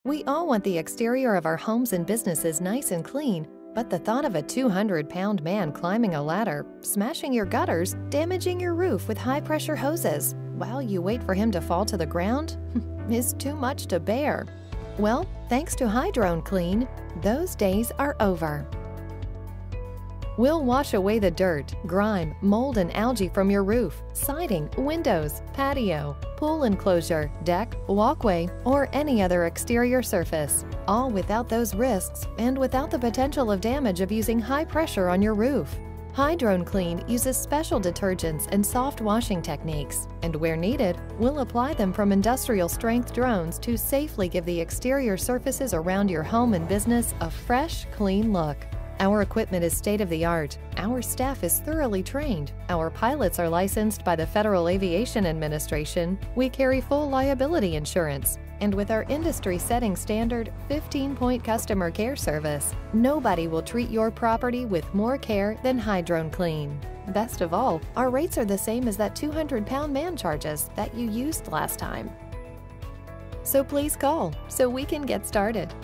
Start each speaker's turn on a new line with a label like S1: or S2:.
S1: We all want the exterior of our homes and businesses nice and clean, but the thought of a 200-pound man climbing a ladder, smashing your gutters, damaging your roof with high-pressure hoses while you wait for him to fall to the ground is too much to bear. Well, thanks to Hydroneclean, those days are over. We'll wash away the dirt, grime, mold, and algae from your roof, siding, windows, patio, pool enclosure, deck, walkway, or any other exterior surface, all without those risks and without the potential of damage of using high pressure on your roof. Hydroneclean uses special detergents and soft washing techniques, and where needed, we'll apply them from industrial-strength drones to safely give the exterior surfaces around your home and business a fresh, clean look. Our equipment is state-of-the-art, our staff is thoroughly trained, our pilots are licensed by the Federal Aviation Administration, we carry full liability insurance, and with our industry-setting standard 15-point customer care service, nobody will treat your property with more care than Hydroneclean. Best of all, our rates are the same as that 200-pound man charges that you used last time. So please call so we can get started.